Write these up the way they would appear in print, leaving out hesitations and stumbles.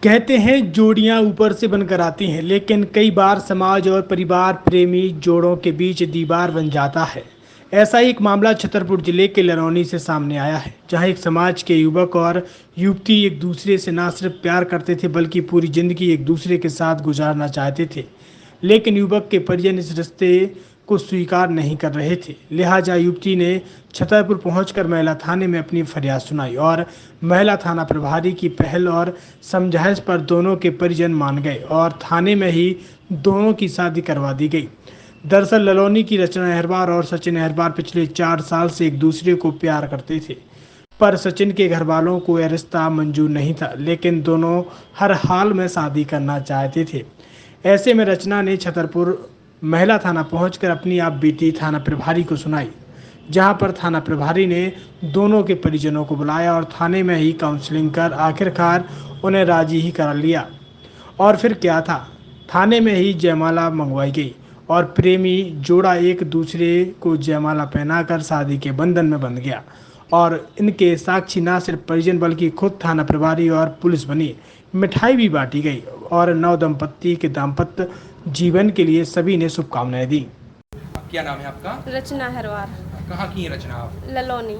कहते हैं जोड़ियां ऊपर से बनकर आती हैं, लेकिन कई बार समाज और परिवार प्रेमी जोड़ों के बीच दीवार बन जाता है। ऐसा ही एक मामला छतरपुर जिले के लरौनी से सामने आया है, जहां एक समाज के युवक और युवती एक दूसरे से न सिर्फ प्यार करते थे बल्कि पूरी जिंदगी एक दूसरे के साथ गुजारना चाहते थे। लेकिन युवक के परिजन इस रिश्ते को स्वीकार नहीं कर रहे थे। लिहाजा युवती ने छतरपुर पहुंचकर महिला थाने में अपनी फरियाद सुनाई और महिला थाना प्रभारी की पहल और समझाइश पर दोनों के परिजन मान गए और थाने में ही दोनों की शादी करवा दी गई। दरअसल ललौनी की रचना अहरवार और सचिन अहरवार पिछले 4 साल से एक दूसरे को प्यार करते थे, पर सचिन के घर वालों को यह रिश्ता मंजूर नहीं था, लेकिन दोनों हर हाल में शादी करना चाहते थे। ऐसे में रचना ने छतरपुर महिला थाना पहुंचकर अपनी आप बीती थाना प्रभारी को सुनाई, जहां पर थाना प्रभारी ने दोनों के परिजनों को बुलाया और थाने में ही काउंसलिंग कर आखिरकार उन्हें राजी ही करा लिया। और फिर क्या था, थाने में ही जयमाला मंगवाई गई और प्रेमी जोड़ा एक दूसरे को जयमाला पहनाकर शादी के बंधन में बंध गया और इनके साक्षी न सिर्फ परिजन बल्कि खुद थाना प्रभारी और पुलिस बनी। मिठाई भी बांटी गई और नव दंपत्ति के दाम्पत्य जीवन के लिए सभी ने शुभकामनाएं दी। क्या नाम है आपका? रचना हरवार। कहाँ की है रचना आप? ललौनी।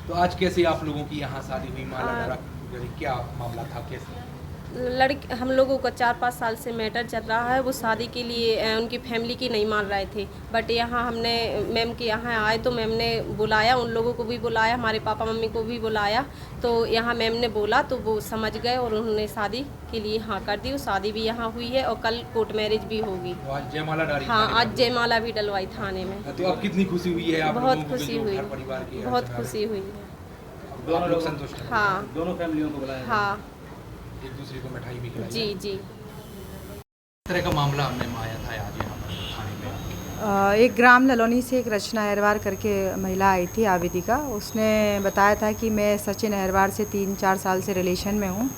तो आज कैसे आप लोगों की यहाँ शादी हुई? माला डाला, क्या मामला था, कैसे? हम लोगों का 4-5 साल से मैटर चल रहा है। वो शादी के लिए उनकी फैमिली की नहीं मान रहे थे, बट यहाँ हमने मैम के यहाँ आए तो मैम ने बुलाया, उन लोगों को भी बुलाया, हमारे पापा मम्मी को भी बुलाया। तो यहाँ मैम ने बोला तो वो समझ गए और उन्होंने शादी के लिए हाँ कर दी। वो शादी भी यहाँ हुई है और कल कोर्ट मैरिज भी होगी। आज जयमाला डाली? हाँ, आज जयमाला भी डलवाई थाने में। तो अब कितनी खुशी हुई है? बहुत खुशी हुई, बहुत खुशी हुई है। दोनों लोग संतुष्ट हैं? हाँ, दोनों फैमिलियों को बुलाया? हाँ, एक दूसरे को मिठाई भी खिलाई? जी जी। इस तरह का मामला हमने आया था आज यहाँ पर थाने में। एक ग्राम ललौनी से एक रचना अहरवार करके महिला आई थी आवेदिका। उसने बताया था कि मैं सचिन अहरवार से 3-4 साल से रिलेशन में हूँ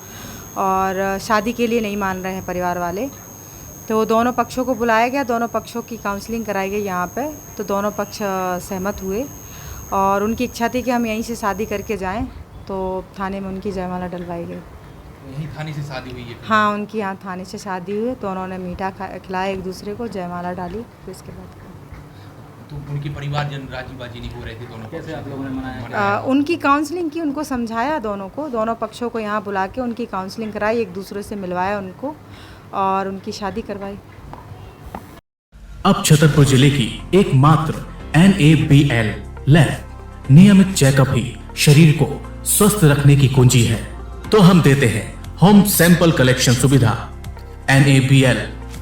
और शादी के लिए नहीं मान रहे हैं परिवार वाले। तो दोनों पक्षों को बुलाया गया, दोनों पक्षों की काउंसलिंग कराई गई यहाँ पे। तो दोनों पक्ष सहमत हुए और उनकी इच्छा थी कि हम यहीं से शादी करके जाएं। तो थाने में उनकी जयमाला डलवाई गई। यही थाने से शादी हुई है? हाँ, उनकी यहाँ थाने से शादी हुई। दोनों ने मीठा खिलाया एक दूसरे को, जयमाला डाली, फिर इसके बाद तो उनके परिवारजन राजी बाजी नहीं हो रहे थे दोनों? कैसे आप लोगों ने मनाया? उनकी काउंसलिंग की, उनको समझाया, दोनों को, दोनों पक्षों को यहाँ बुला के उनकी काउंसलिंग कराई, एक दूसरे से मिलवाया उनको और उनकी शादी करवाई। अब छतरपुर जिले की एकमात्र NABL लैब नियमित चेकअप ही शरीर को स्वस्थ रखने की कुंजी है। तो हम देते हैं होम सैंपल कलेक्शन सुविधा। NABL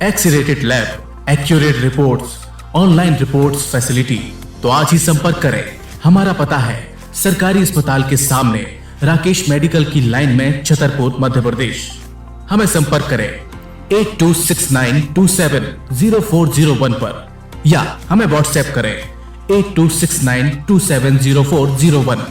accredited lab, accurate reports, online reports facility. तो आज ही संपर्क करें। हमारा पता है सरकारी अस्पताल के सामने, राकेश मेडिकल की लाइन में, छतरपुर, मध्य प्रदेश। हमें संपर्क करें 8269270401 पर या हमें व्हाट्सएप करें 8269270401।